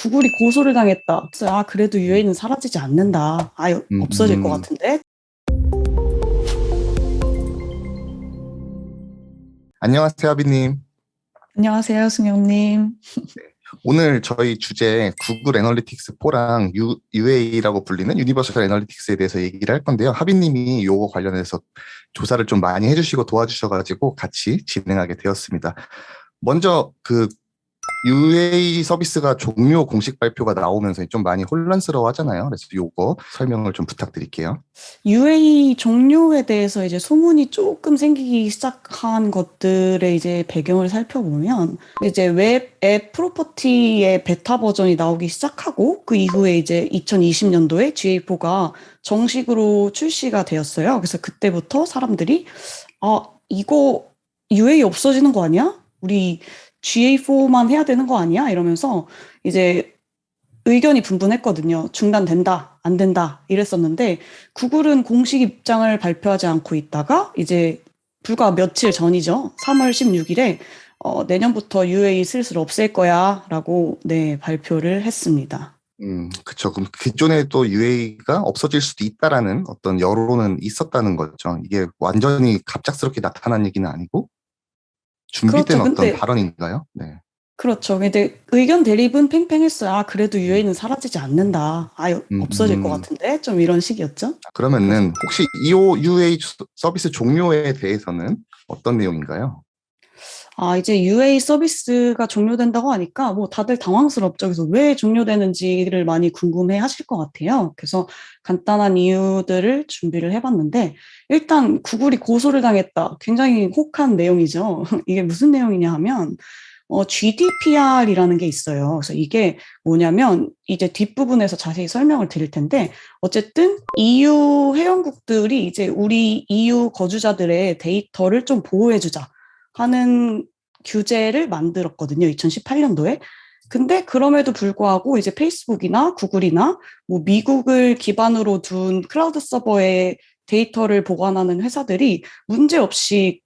구글이 고소를 당했다. 그래서 그래도 UA는 사라지지 않는다. 없어질 것 음, 같은데? 안녕하세요, 아비님. 안녕하세요, 승영님. 오늘 저희 주제 구글 애널리틱스 4랑 UA라고 불리는 유니버설 애널리틱스에 대해서 얘기를 할 건데요. 하비님이 요거 관련해서 조사를 좀 많이 해주시고 도와주셔가지고 같이 진행하게 되었습니다. 먼저 UA 서비스가 종료 공식 발표가 나오면서 좀 많이 혼란스러워 하잖아요. 그래서 요거 설명을 좀 부탁드릴게요. UA 종료에 대해서 이제 소문이 조금 생기기 시작한 것들의 이제 배경을 살펴보면 이제 웹 앱 프로퍼티의 베타 버전이 나오기 시작하고 그 이후에 이제 2020년도에 GA4가 정식으로 출시가 되었어요. 그래서 그때부터 사람들이 이거 UA 없어지는 거 아니야? 우리 GA4만 해야 되는 거 아니야? 이러면서 이제 의견이 분분했거든요. 중단된다, 안 된다, 이랬었는데, 구글은 공식 입장을 발표하지 않고 있다가, 이제 불과 며칠 전이죠. 3월 16일에, 내년부터 UA 슬슬 없앨 거야, 라고, 네, 발표를 했습니다. 그쵸. 그럼 기존에 또 UA가 없어질 수도 있다라는 어떤 여론은 있었다는 거죠. 이게 완전히 갑작스럽게 나타난 얘기는 아니고 준비된 그렇죠. 어떤 근데, 발언인가요? 네. 그렇죠. 근데 의견 대립은 팽팽했어요. 그래도 UA는 사라지지 않는다. 음, 없어질 것 음. 같은데? 좀 이런 식이었죠. 그래서 그러면은 혹시 EO UA 서비스 종료에 대해서는 어떤 내용인가요? 이제 UA 서비스가 종료된다고 하니까 뭐 다들 당황스럽죠. 그래서 왜 종료되는지를 많이 궁금해 하실 것 같아요. 그래서 간단한 이유들을 준비를 해봤는데, 일단 구글이 고소를 당했다. 굉장히 혹한 내용이죠. 이게 무슨 내용이냐 하면, GDPR이라는 게 있어요. 그래서 이게 뭐냐면, 이제 뒷부분에서 자세히 설명을 드릴 텐데, 어쨌든 EU 회원국들이 이제 우리 EU 거주자들의 데이터를 좀 보호해주자 하는 규제를 만들었거든요. 2018년도에. 근데 그럼에도 불구하고 이제 페이스북이나 구글이나 뭐 미국을 기반으로 둔 클라우드 서버에 데이터를 보관하는 회사들이 문제없이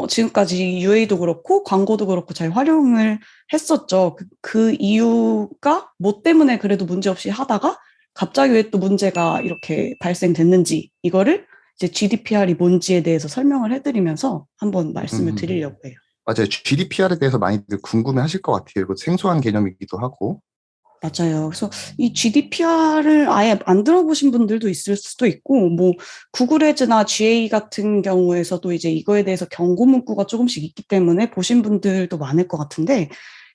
지금까지 UA도 그렇고 광고도 그렇고 잘 활용을 했었죠. 그 이유가 뭐 때문에 그래도 문제없이 하다가 갑자기 왜 또 문제가 이렇게 발생됐는지 이거를 이제 GDPR이 뭔지에 대해서 설명을 해드리면서 한번 말씀을 음, 드리려고 해요. 맞아요. GDPR에 대해서 많이들 궁금해 하실 것 같아요. 이거 생소한 개념이기도 하고. 맞아요. 그래서 이 GDPR을 아예 안 들어보신 분들도 있을 수도 있고, 뭐, 구글 에즈나 GA 같은 경우에서도 이제 이거에 대해서 경고 문구가 조금씩 있기 때문에 보신 분들도 많을 것 같은데,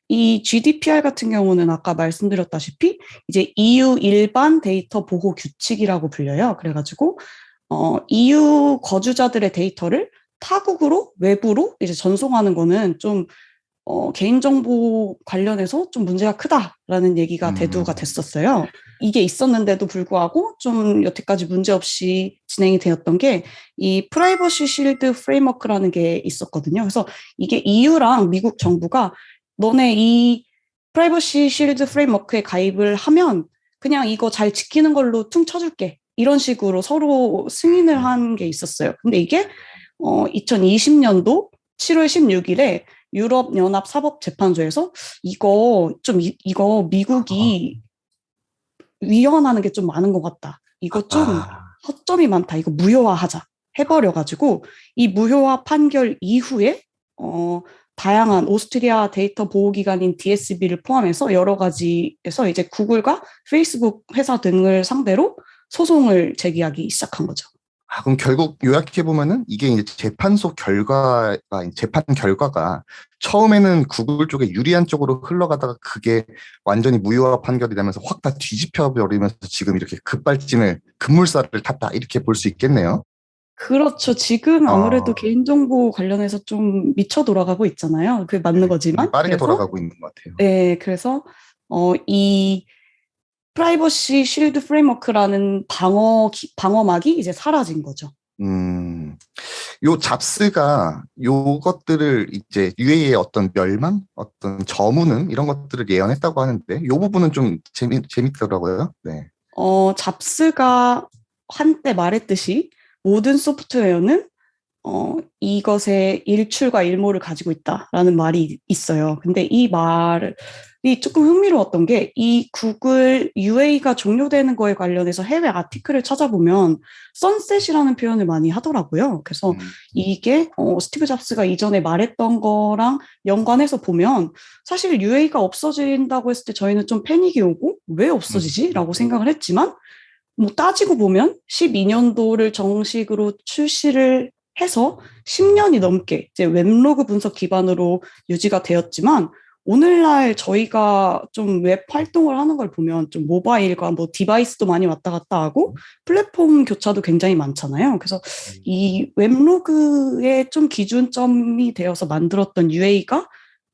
이 GDPR 같은 경우는 아까 말씀드렸다시피, 이제 EU 일반 데이터 보호 규칙이라고 불려요. 그래가지고, EU 거주자들의 데이터를 타국으로, 외부로 이제 전송하는 거는 좀 개인정보 관련해서 좀 문제가 크다라는 얘기가 대두가 음, 됐었어요. 이게 있었는데도 불구하고 좀 여태까지 문제없이 진행이 되었던 게 이 프라이버시 실드 프레임워크라는 게 있었거든요. 그래서 이게 EU랑 미국 정부가 너네 이 프라이버시 실드 프레임워크에 가입을 하면 그냥 이거 잘 지키는 걸로 퉁 쳐줄게. 이런 식으로 서로 승인을 한 게 있었어요. 근데 이게 2020년도 7월 16일에 유럽연합사법재판소에서 이거 미국이 위헌하는 게 좀 많은 것 같다. 이거 좀 아, 허점이 많다. 이거 무효화하자. 해버려가지고 이 무효화 판결 이후에 다양한 오스트리아 데이터 보호기관인 DSB를 포함해서 여러 가지에서 이제 구글과 페이스북 회사 등을 상대로 소송을 제기하기 시작한 거죠. 그럼 결국 요약해보면은 이게 이제 재판 결과가 처음에는 구글 쪽에 유리한 쪽으로 흘러가다가 그게 완전히 무효화 판결이 되면서 확 다 뒤집혀 버리면서 지금 이렇게 급물살을 탔다. 이렇게 볼 수 있겠네요. 그렇죠. 지금 아무래도 어, 개인정보 관련해서 좀 미쳐 돌아가고 있잖아요. 그게 맞는 네, 굉장히 거지만. 빠르게 그래서, 돌아가고 있는 것 같아요. 네, 그래서, 이 프라이버시 쉴드 프레임워크라는 방어막이 이제 사라진 거죠. 음, 요 잡스가 요것들을 이제 UA의 어떤 멸망, 어떤 저무능 이런 것들을 예언했다고 하는데 요 부분은 좀 재밌더라고요. 네. 잡스가 한때 말했듯이 모든 소프트웨어는 이것의 일출과 일모를 가지고 있다라는 말이 있어요. 근데 이 말이 조금 흥미로웠던 게 이 구글 UA가 종료되는 거에 관련해서 해외 아티클을 찾아보면 선셋이라는 표현을 많이 하더라고요. 그래서 이게 스티브 잡스가 이전에 말했던 거랑 연관해서 보면 사실 UA가 없어진다고 했을 때 저희는 좀 패닉이 오고 왜 없어지지? 라고 생각을 했지만 뭐 따지고 보면 12년도를 정식으로 출시를 해서 10년이 넘게 이제 웹로그 분석 기반으로 유지가 되었지만 오늘날 저희가 좀 웹 활동을 하는 걸 보면 좀 모바일과 뭐 디바이스도 많이 왔다 갔다 하고 플랫폼 교차도 굉장히 많잖아요. 그래서 이 웹로그의 좀 기준점이 되어서 만들었던 UA가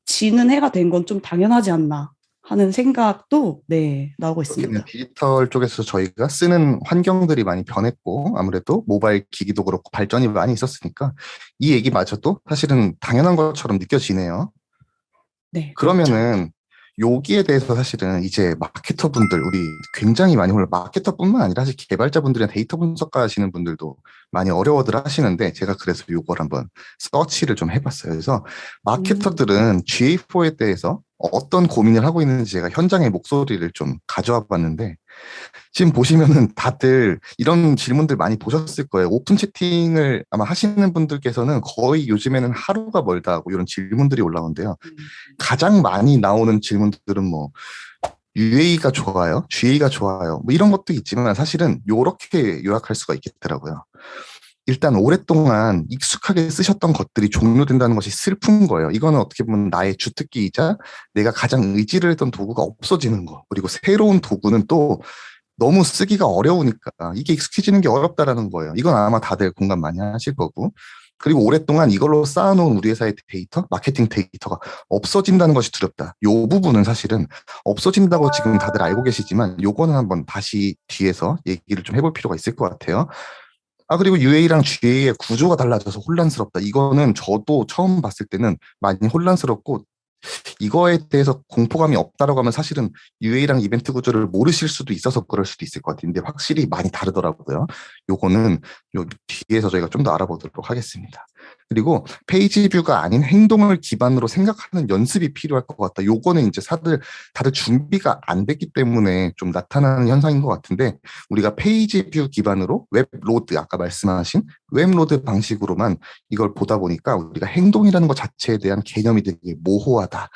지는 해가 된 건 좀 당연하지 않나 하는 생각도 네, 나오고 그렇겠네요. 있습니다. 디지털 쪽에서 저희가 쓰는 환경들이 많이 변했고, 아무래도 모바일 기기도 그렇고 발전이 많이 있었으니까 이 얘기마저도 사실은 당연한 것처럼 느껴지네요. 네, 그렇죠. 그러면은 여기에 대해서 사실은 이제 마케터분들, 우리 굉장히 많이 물론 마케터뿐만 아니라 사실 개발자분들이나 데이터 분석가 하시는 분들도 많이 어려워들 하시는데 제가 그래서 요걸 한번 서치를 좀 해봤어요. 그래서 음, 마케터들은 GA4에 대해서 어떤 고민을 하고 있는지 제가 현장의 목소리를 좀 가져와 봤는데 지금 보시면은 다들 이런 질문들 많이 보셨을 거예요. 오픈 채팅을 아마 하시는 분들께서는 거의 요즘에는 하루가 멀다 하고 이런 질문들이 올라오는데요. 가장 많이 나오는 질문들은 뭐 UA가 좋아요, GA가 좋아요, 뭐 이런 것도 있지만 사실은 이렇게 요약할 수가 있겠더라고요. 일단 오랫동안 익숙하게 쓰셨던 것들이 종료된다는 것이 슬픈 거예요. 이거는 어떻게 보면 나의 주특기이자 내가 가장 의지를 했던 도구가 없어지는 거. 그리고 새로운 도구는 또 너무 쓰기가 어려우니까 이게 익숙해지는 게 어렵다라는 거예요. 이건 아마 다들 공감 많이 하실 거고. 그리고 오랫동안 이걸로 쌓아놓은 우리 회사의 데이터, 마케팅 데이터가 없어진다는 것이 두렵다. 이 부분은 사실은 없어진다고 지금 다들 알고 계시지만 요거는 한번 다시 뒤에서 얘기를 좀 해볼 필요가 있을 것 같아요. 아, 그리고 UA랑 GA의 구조가 달라져서 혼란스럽다. 이거는 저도 처음 봤을 때는 많이 혼란스럽고 이거에 대해서 공포감이 없다라고 하면 사실은 UA랑 이벤트 구조를 모르실 수도 있어서 그럴 수도 있을 것 같은데 확실히 많이 다르더라고요. 요거는 요 뒤에서 저희가 좀 더 알아보도록 하겠습니다. 그리고 페이지 뷰가 아닌 행동을 기반으로 생각하는 연습이 필요할 것 같다. 요거는 이제 다들 준비가 안 됐기 때문에 좀 나타나는 현상인 것 같은데 우리가 페이지 뷰 기반으로 웹 로드 아까 말씀하신 웹 로드 방식으로만 이걸 보다 보니까 우리가 행동이라는 것 자체에 대한 개념이 되게 모호하다.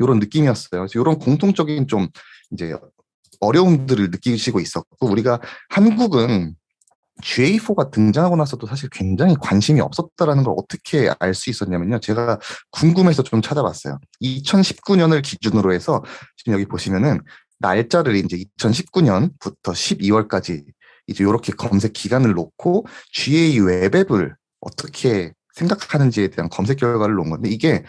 이런 느낌이었어요. 그래서 이런 공통적인 좀 이제 어려움들을 느끼시고 있었고 우리가 한국은 GA4가 등장하고 나서도 사실 굉장히 관심이 없었다라는 걸 어떻게 알 수 있었냐면요. 제가 궁금해서 좀 찾아봤어요. 2019년을 기준으로 해서 지금 여기 보시면은 날짜를 이제 2019년부터 12월까지 이제 이렇게 검색 기간을 놓고 GA 웹앱을 어떻게 생각하는지에 대한 검색 결과를 놓은 건데 이게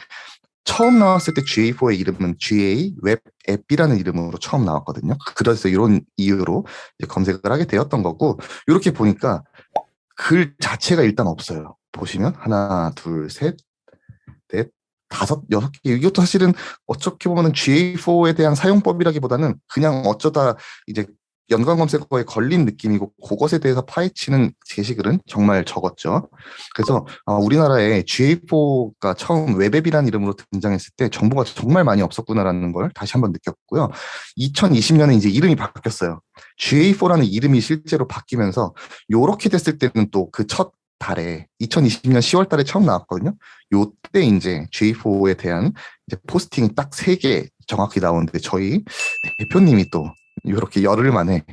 처음 나왔을 때 GA4의 이름은 GA 웹 앱이라는 이름으로 처음 나왔거든요. 그래서 이런 이유로 이제 검색을 하게 되었던 거고 이렇게 보니까 글 자체가 일단 없어요. 보시면 하나, 둘, 셋, 넷, 다섯, 여섯 개. 이것도 사실은 어떻게 보면 GA4에 대한 사용법이라기보다는 그냥 어쩌다 이제 연관 검색어에 걸린 느낌이고 그것에 대해서 파헤치는 게시글은 정말 적었죠. 그래서 우리나라에 GA4가 처음 웹앱이라는 이름으로 등장했을 때 정보가 정말 많이 없었구나라는 걸 다시 한번 느꼈고요. 2020년에 이제 이름이 바뀌었어요. GA4라는 이름이 실제로 바뀌면서 요렇게 됐을 때는 또 그 첫 달에 2020년 10월 달에 처음 나왔거든요. 요때 이제 G4에 대한 이제 포스팅이 딱 3개 정확히 나오는데 저희 대표님이 또 이렇게 열흘 만에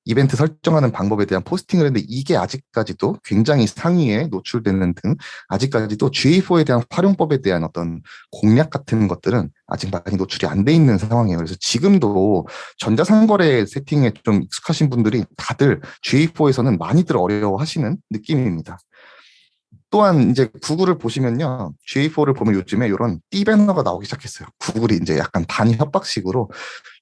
이벤트 설정하는 방법에 대한 포스팅을 했는데 이게 아직까지도 굉장히 상위에 노출되는 등 아직까지도 G4에 대한 활용법에 대한 어떤 공략 같은 것들은 아직 많이 노출이 안 돼 있는 상황이에요. 그래서 지금도 전자상거래 세팅에 좀 익숙하신 분들이 다들 G4에서는 많이들 어려워하시는 느낌입니다. 또한 이제 구글을 보시면요. GA4를 보면 요즘에 이런 띠 배너가 나오기 시작했어요. 구글이 이제 약간 반협박식으로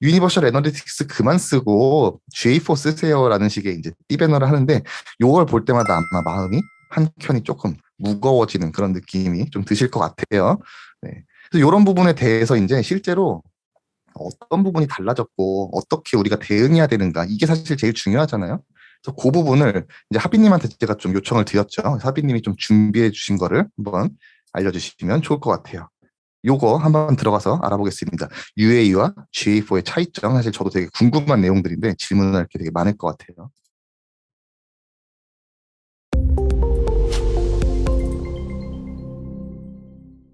유니버셜 애널리틱스 그만 쓰고 GA4 쓰세요라는 식의 이제 띠 배너를 하는데 요걸 볼 때마다 아마 마음이 한켠이 조금 무거워지는 그런 느낌이 좀 드실 것 같아요. 네. 그래서 이런 부분에 대해서 이제 실제로 어떤 부분이 달라졌고 어떻게 우리가 대응해야 되는가 이게 사실 제일 중요하잖아요. 그래서 그 부분을 이제 하비님한테 제가 좀 요청을 드렸죠. 하비님이 좀 준비해 주신 거를 한번 알려주시면 좋을 것 같아요. 요거 한번 들어가서 알아보겠습니다. UA와 GA4의 차이점, 사실 저도 되게 궁금한 내용들인데 질문할 게 되게 많을 것 같아요.